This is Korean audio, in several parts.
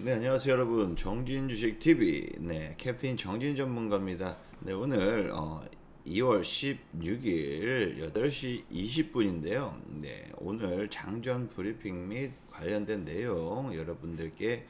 네, 안녕하세요 여러분. 정진주식TV 캡틴 정진 전문가입니다. 네, 오늘 2월 16일 8시 20분인데요. 네, 오늘 장전 브리핑 및 관련된 내용 여러분들께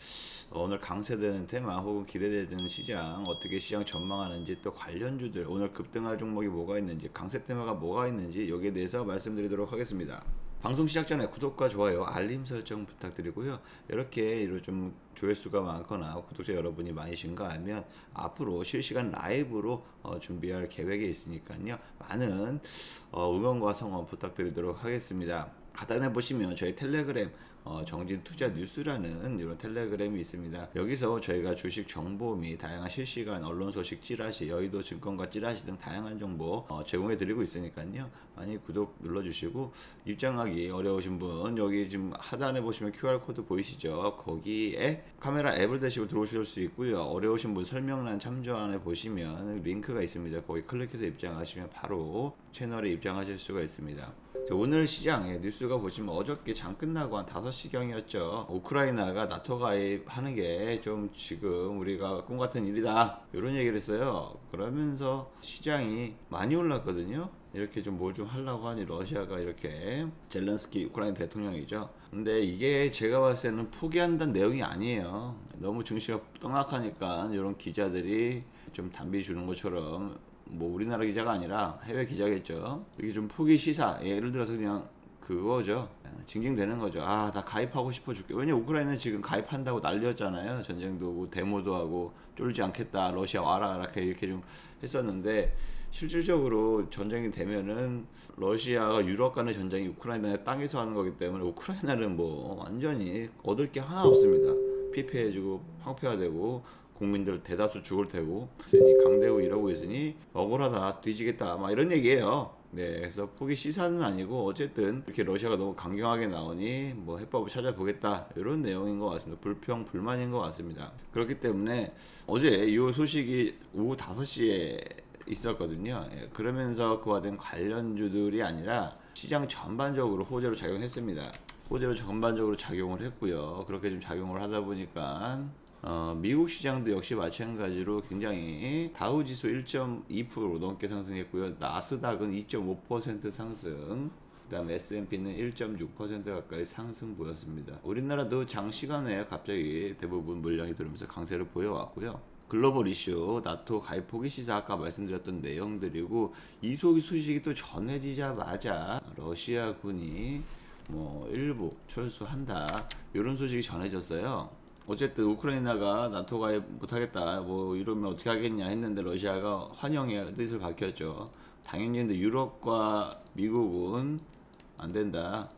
오늘 강세되는 테마 혹은 기대되는 시장, 어떻게 시장 전망하는지, 또 관련주들 오늘 급등할 종목이 뭐가 있는지, 강세 테마가 뭐가 있는지 여기에 대해서 말씀드리도록 하겠습니다. 방송 시작 전에 구독과 좋아요, 알림 설정 부탁드리고요. 이렇게 좀 조회수가 많거나 구독자 여러분이 많으신가 하면 앞으로 실시간 라이브로 준비할 계획이 있으니까요. 많은 응원과 성원 부탁드리도록 하겠습니다. 하단에 보시면 저희 텔레그램 정진 투자 뉴스라는 이런 텔레그램이 있습니다. 여기서 저희가 주식 정보 및 다양한 실시간 언론 소식, 찌라시, 여의도 증권가 찌라시 등 다양한 정보 제공해 드리고 있으니까요. 많이 구독 눌러주시고, 입장하기 어려우신 분 여기 지금 하단에 보시면 QR코드 보이시죠? 거기에 카메라 앱을 대시고 들어오실 수 있고요. 어려우신 분 설명란 참조안에 보시면 링크가 있습니다. 거기 클릭해서 입장하시면 바로 채널에 입장하실 수가 있습니다. 오늘 시장에 뉴스가 보시면 어저께 장 끝나고 한 5시경이었죠. 우크라이나가 나토 가입하는 게 좀 지금 우리가 꿈같은 일이다, 이런 얘기를 했어요. 그러면서 시장이 많이 올랐거든요. 이렇게 좀 뭘 좀 하려고 하니 러시아가 이렇게, 젤렌스키 우크라이나 대통령이죠. 근데 이게 제가 봤을 때는 포기한다는 내용이 아니에요. 너무 증시가 떡락하니까 이런 기자들이 좀 담비 주는 것처럼, 뭐 우리나라 기자가 아니라 해외 기자겠죠. 이게 좀 포기 시사, 예를 들어서 그냥 그거죠. 징징대는 거죠. 아, 나 가입하고 싶어 죽게. 왜냐, 우크라이나는 지금 가입한다고 난리였잖아요. 전쟁도 오고 데모도 하고 쫄지 않겠다, 러시아 와라, 이렇게 좀 했었는데, 실질적으로 전쟁이 되면은 러시아가 유럽 간의 전쟁이 우크라이나의 땅에서 하는 거기 때문에 우크라이나는 뭐 완전히 얻을 게 하나 없습니다. 피폐해지고 황폐화되고 국민들 대다수 죽을 테고 있으니, 강대고 이러고 있으니 억울하다, 뒤지겠다, 막 이런 얘기예요. 네, 그래서 포기 시사는 아니고 어쨌든 이렇게 러시아가 너무 강경하게 나오니 뭐 해법을 찾아보겠다, 이런 내용인 것 같습니다. 불평 불만인 것 같습니다. 그렇기 때문에 어제 이 소식이 오후 5시에 있었거든요. 예, 그러면서 그와 된 관련주들이 아니라 시장 전반적으로 호재로 작용했습니다. 호재로 전반적으로 작용을 했고요. 그렇게 좀 작용을 하다 보니까 미국 시장도 역시 마찬가지로 굉장히 다우지수 1.2% 넘게 상승했고요. 나스닥은 2.5% 상승, 그 다음에 S&P는 1.6% 가까이 상승 보였습니다. 우리나라도 장시간에 갑자기 대부분 물량이 들어오면서 강세를 보여왔고요. 글로벌 이슈, 나토 가입 포기 시사, 아까 말씀드렸던 내용들이고, 이 소식이 또 전해지자마자 러시아군이 뭐 일부 철수한다, 이런 소식이 전해졌어요. 어쨌든 우크라이나가 나토 가입 못하겠다, 뭐 이러면 어떻게 하겠냐 했는데 러시아가 환영의 뜻을 밝혔죠. 당연히. 근데 유럽과 미국은 안 된다,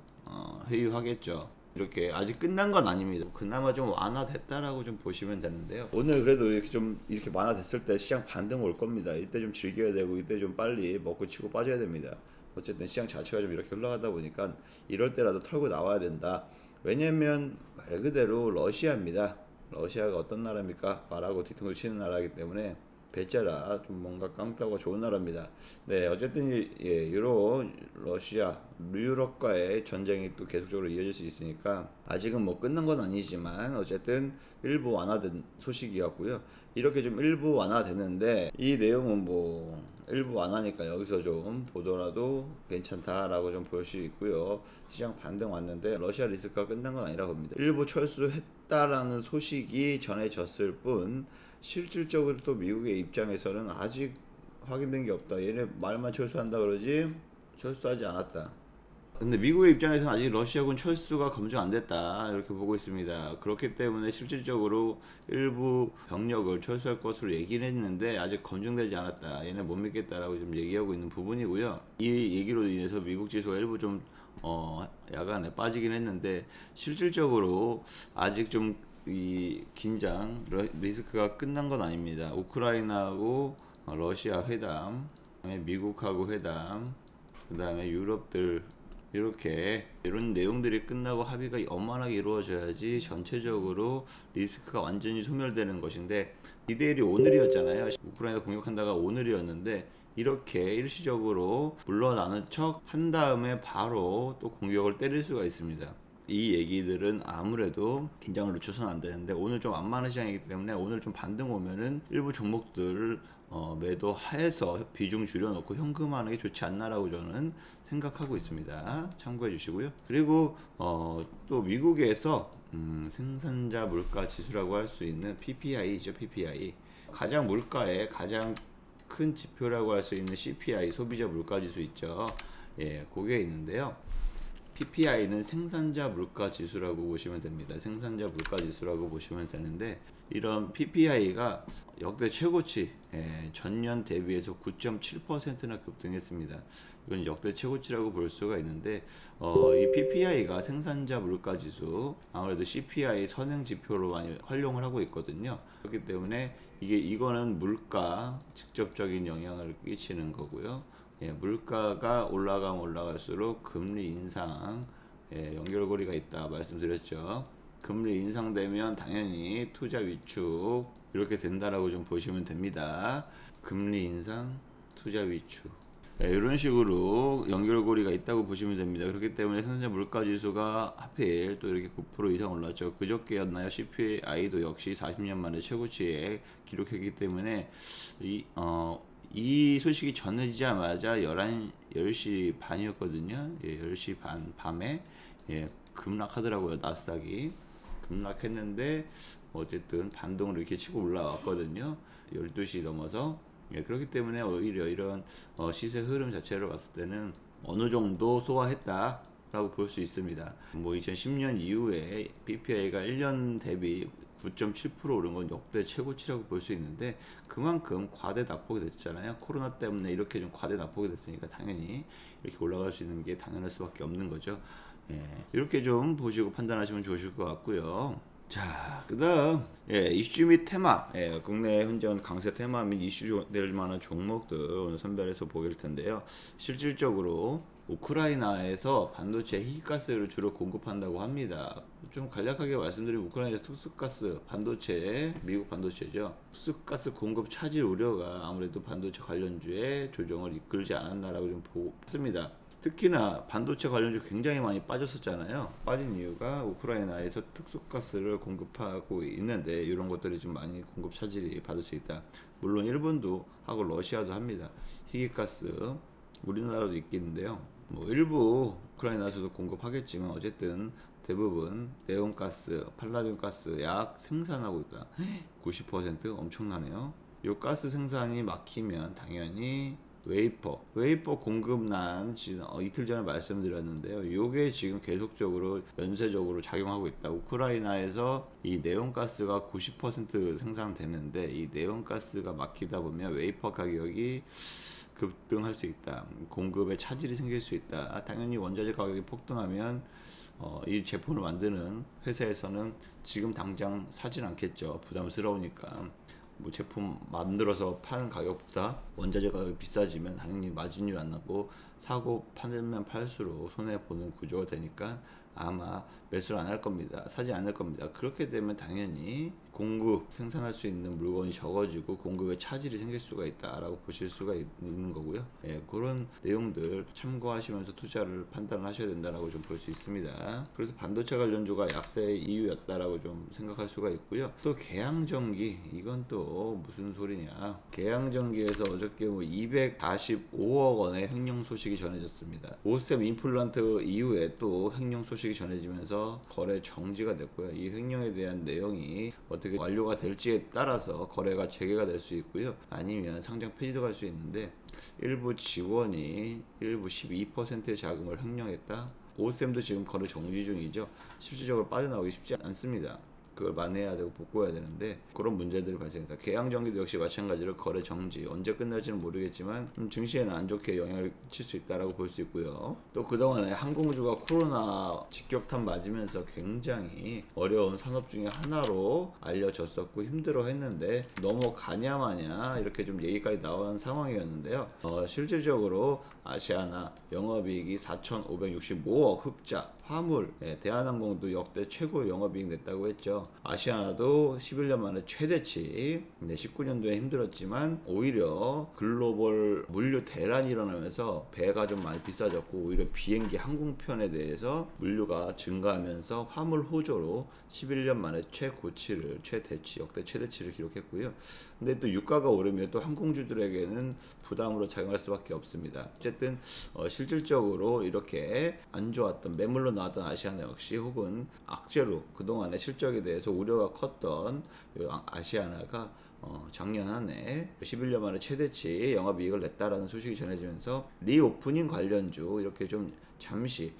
회유하겠죠. 이렇게 아직 끝난 건 아닙니다. 그나마 좀 완화됐다라고 좀 보시면 되는데요. 오늘 그래도 이렇게 완화됐을 때 시장 반등 올 겁니다. 이때 좀 즐겨야 되고, 이때 좀 빨리 먹고 치고 빠져야 됩니다. 어쨌든 시장 자체가 좀 이렇게 흘러가다 보니까 이럴 때라도 털고 나와야 된다. 왜냐면 말 그대로 러시아입니다. 러시아가 어떤 나라입니까? 말하고 뒤통수 치는 나라이기 때문에 배짜라 좀 뭔가 깡따고 좋은 나라입니다. 네, 어쨌든 이런 러시아, 유럽과의 전쟁이 또 계속적으로 이어질 수 있으니까 아직은 뭐 끝난 건 아니지만 어쨌든 일부 완화된 소식이었고요. 이렇게 좀 일부 완화됐는데, 이 내용은 뭐 일부 완화니까 여기서 좀 보더라도 괜찮다라고 좀 볼 수 있고요. 시장 반등 왔는데 러시아 리스크가 끝난 건 아니라고 봅니다. 일부 철수했다라는 소식이 전해졌을 뿐, 실질적으로 또 미국의 입장에서는 아직 확인된 게 없다. 얘네 말만 철수한다 그러지 철수하지 않았다. 근데 미국의 입장에서는 아직 러시아군 철수가 검증 안 됐다, 이렇게 보고 있습니다. 그렇기 때문에 실질적으로 일부 병력을 철수할 것으로 얘기를 했는데 아직 검증되지 않았다, 얘네 못 믿겠다라고 좀 얘기하고 있는 부분이고요. 이 얘기로 인해서 미국 지수가 일부 좀 야간에 빠지긴 했는데, 실질적으로 아직 좀 이 긴장 리스크가 끝난 건 아닙니다. 우크라이나하고 러시아 회담, 그다음에 미국하고 회담, 그 다음에 유럽들, 이렇게 이런 내용들이 끝나고 합의가 원만하게 이루어져야지 전체적으로 리스크가 완전히 소멸되는 것인데, 2대1이 오늘이었잖아요. 우크라이나 공격한다가 오늘이었는데, 이렇게 일시적으로 물러나는 척 한 다음에 바로 또 공격을 때릴 수가 있습니다. 이 얘기들은 아무래도 긴장을 늦춰서는 안 되는데, 오늘 좀 완만한 시장이기 때문에 오늘 좀 반등 오면은 일부 종목들을 매도해서 비중 줄여놓고 현금화하는 게 좋지 않나라고 저는 생각하고 있습니다. 참고해 주시고요. 그리고 또 미국에서 생산자 물가 지수라고 할 수 있는 PPI죠. PPI. 가장 물가의 가장 큰 지표라고 할 수 있는 CPI, 소비자 물가 지수 있죠. 예, 그게 있는데요. PPI는 생산자 물가 지수라고 보시면 됩니다. 생산자 물가 지수라고 보시면 되는데, 이런 PPI가 역대 최고치, 전년 대비해서 9.7%나 급등했습니다. 이건 역대 최고치라고 볼 수가 있는데, 이 PPI가 생산자 물가 지수, 아무래도 CPI 선행 지표로 많이 활용을 하고 있거든요. 그렇기 때문에 이거는 물가 직접적인 영향을 끼치는 거고요. 물가가 올라가면 올라갈수록 금리 인상, 연결고리가 있다 말씀드렸죠. 금리 인상되면 당연히 투자 위축 이렇게 된다라고 좀 보시면 됩니다. 금리 인상, 투자 위축, 이런 식으로 연결고리가 있다고 보시면 됩니다. 그렇기 때문에 생산자 물가 지수가 하필 또 이렇게 9% 이상 올랐죠. 그저께였나요? CPI도 역시 40년 만에 최고치에 기록했기 때문에 이 소식이 전해지자마자 10시 반이었거든요. 10시 반 밤에 급락하더라고요. 나스닥이 급락했는데 어쨌든 반등으로 이렇게 치고 올라왔거든요. 12시 넘어서. 그렇기 때문에 오히려 이런 시세 흐름 자체를 봤을 때는 어느 정도 소화했다 라고 볼 수 있습니다. 2010년 이후에 PPI가 1년 대비 9.7% 오른 건 역대 최고치라고 볼 수 있는데, 그만큼 과대 낙폭이 됐잖아요. 코로나 때문에 이렇게 좀 과대 낙폭이 됐으니까 당연히 이렇게 올라갈 수 있는 게 당연할 수밖에 없는 거죠. 이렇게 좀 보시고 판단하시면 좋으실 것 같고요. 자, 그 다음 이슈 및 테마, 국내 현재 강세 테마 및 이슈 될 만한 종목들 오늘 선별해서 보길 텐데요. 실질적으로 우크라이나에서 반도체 희귀가스를 주로 공급한다고 합니다. 좀 간략하게 말씀드리면 우크라이나에서 특수가스, 반도체, 미국 반도체죠. 특수가스 공급 차질 우려가 아무래도 반도체 관련주의 조정을 이끌지 않았나라고 좀 보습니다. 특히나 반도체 관련주 굉장히 많이 빠졌었잖아요. 빠진 이유가 우크라이나에서 특수가스를 공급하고 있는데, 이런 것들이 좀 많이 공급 차질이 받을 수 있다. 물론 일본도 하고 러시아도 합니다. 희귀가스 우리나라도 있겠는데요. 일부 우크라이나에서도 공급하겠지만 어쨌든 대부분 네온가스, 팔라듐 가스 약 생산하고 있다. 90% 엄청나네요. 이 가스 생산이 막히면 당연히 웨이퍼 공급난 이틀 전에 말씀드렸는데요. 이게 지금 계속적으로 연쇄적으로 작용하고 있다. 우크라이나에서 이 네온가스가 90% 생산되는데, 이 네온가스가 막히다 보면 웨이퍼 가격이 급등할 수 있다. 공급에 차질이 생길 수 있다. 당연히 원자재 가격이 폭등하면 이 제품을 만드는 회사에서는 지금 당장 사진 않겠죠. 부담스러우니까. 제품 만들어서 파는 가격보다 원자재 가격이 비싸지면 당연히 마진율 안 나고 사고 팔면 팔수록 손해보는 구조가 되니까 아마 매수를 안 할 겁니다. 사지 않을 겁니다. 그렇게 되면 당연히 생산할 수 있는 물건이 적어지고 공급에 차질이 생길 수가 있다라고 보실 수가 있는 거고요. 그런 내용들 참고하시면서 투자를 판단하셔야 된다라고 좀 볼 수 있습니다. 그래서 반도체 관련주가 약세의 이유였다라고 좀 생각할 수가 있고요. 또 계양전기, 이건 또 무슨 소리냐. 계양전기에서 어저께 245억 원의 횡령 소식이 전해졌습니다. 오셈 임플란트 이후에 또 횡령 소식이 전해지면서 거래 정지가 됐고요. 이 횡령에 대한 내용이 어떻게 완료가 될지에 따라서 거래가 재개가 될 수 있고요. 아니면 상장 폐지도 갈 수 있는데, 일부 직원이 일부 12%의 자금을 횡령했다. 오셈도 지금 거래 정지 중이죠. 실질적으로 빠져나오기 쉽지 않습니다. 그걸 만회해야 되고 복구해야 되는데 그런 문제들이 발생했다. 계양전기도 역시 마찬가지로 거래 정지, 언제 끝날지는 모르겠지만 증시에는 안 좋게 영향을 미칠 수 있다라고 볼 수 있고요. 또 그동안에 항공주가 코로나 직격탄 맞으면서 굉장히 어려운 산업 중에 하나로 알려졌었고 힘들어했는데 넘어가냐 마냐 이렇게 좀 얘기까지 나온 상황이었는데요. 실질적으로 아시아나 영업이익이 4,565억 흑자, 화물, 대한항공도 역대 최고 영업이익 냈다고 했죠. 아시아나도 11년 만에 최대치. 19년도에 힘들었지만 오히려 글로벌 물류 대란이 일어나면서 배가 좀 많이 비싸졌고 오히려 비행기 항공편에 대해서 물류가 증가하면서 화물 호조로 11년 만에 최고치를 최대치 역대 최대치를 기록했고요. 근데 또 유가가 오르면 또 항공주들에게는 부담으로 작용할 수밖에 없습니다. 어쨌든 실질적으로 이렇게 안 좋았던 매물로 나왔던 아시아나 역시 혹은 악재로 그동안의 실적에 대해서 우려가 컸던 아시아나가 작년 한 해 11년 만에 최대치 영업이익을 냈다라는 소식이 전해지면서 리오프닝 관련주 이렇게 좀 잠시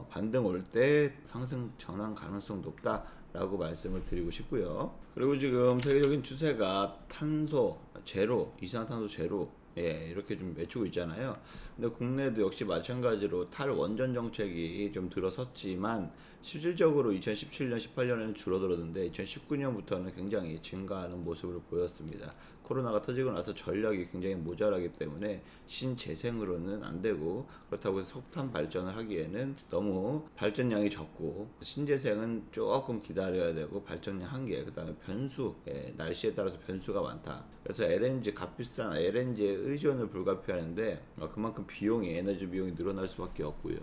반등 올 때 상승 전환 가능성 높다라고 말씀을 드리고 싶고요. 그리고 지금 세계적인 추세가 탄소 제로, 이산화탄소 제로 이렇게 좀 외치고 있잖아요. 근데 국내도 역시 마찬가지로 탈원전 정책이 좀 들어섰지만 실질적으로 2017년, 18년에는 줄어들었는데 2019년부터는 굉장히 증가하는 모습을 보였습니다. 코로나가 터지고 나서 전력이 굉장히 모자라기 때문에 신재생으로는 안 되고 그렇다고 해서 석탄 발전을 하기에는 너무 발전량이 적고 신재생은 조금 기다려야 되고 발전량 한계, 그 다음에 변수, 날씨에 따라서 변수가 많다. 그래서 LNG 값비싼 LNG에 의존을 불가피하는데 그만큼 비용이 에너지 비용이 늘어날 수밖에 없고요.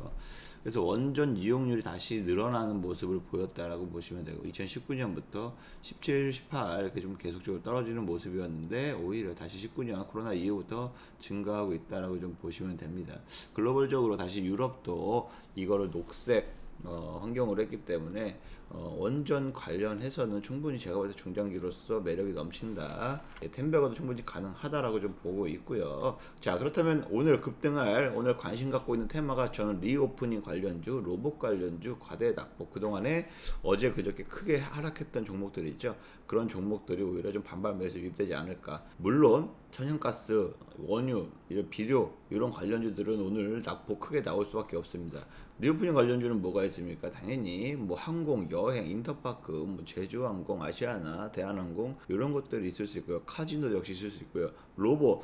그래서 원전 이용률이 다시 늘어나는 모습을 보였다라고 보시면 되고 2019년부터 17, 18 이렇게 좀 계속적으로 떨어지는 모습이었는데 오히려 다시 19년 코로나 이후부터 증가하고 있다라고 좀 보시면 됩니다. 글로벌적으로 다시 유럽도 이거를 녹색 환경으로 했기 때문에 원전 관련해서는 충분히 제가 봐서 중장기로서 매력이 넘친다. 텐베거도 충분히 가능하다라고 좀 보고 있고요. 자, 그렇다면 오늘 급등할, 오늘 관심 갖고 있는 테마가 저는 리오프닝 관련주, 로봇 관련주, 과대 낙폭, 그동안에 어제 그저께 크게 하락했던 종목들이 있죠. 그런 종목들이 오히려 좀 반발 매수 유입되지 않을까. 물론 천연가스, 원유, 이런 비료 이런 관련주들은 오늘 낙폭 크게 나올 수밖에 없습니다. 리오프닝 관련주는 뭐가 있습니까? 당연히 뭐 항공, 여행, 인터파크, 뭐 제주항공, 아시아나, 대한항공 이런 것들이 있을 수 있고요. 카지노도 역시 있을 수 있고요. 로보,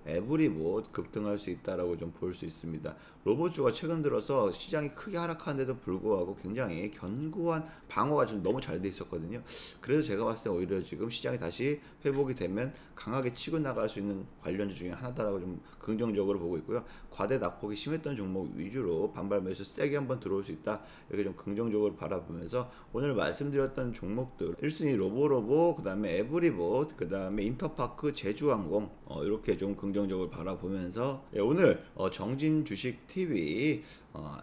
에브리보 급등할 수 있다라고 좀 볼 수 있습니다. 로봇주가 최근 들어서 시장이 크게 하락하는데도 불구하고 굉장히 견고한 방어가 좀 너무 잘 돼 있었거든요. 그래서 제가 봤을 때 오히려 지금 시장이 다시 회복이 되면 강하게 치고 나갈 수 있는 관련주 중에 하나다라고 좀 긍정적으로 보고 있고요. 과대 낙폭이 심했던 종목 위주로 반발 매수 세게 한번 들어올 수 있다. 이렇게 좀 긍정적으로 바라보면서 오늘 말씀드렸던 종목들 1순위 로보로보, 그 다음에 에브리봇, 그 다음에 인터파크, 제주항공 이렇게 좀 긍정적으로 바라보면서 오늘 정진 주식 TV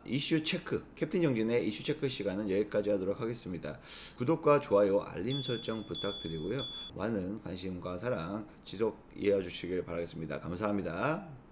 이슈 체크, 캡틴 정진의 이슈 체크 시간은 여기까지 하도록 하겠습니다. 구독과 좋아요, 알림 설정 부탁드리고요. 많은 관심과 사랑 지속 이어주시길 바라겠습니다. 감사합니다.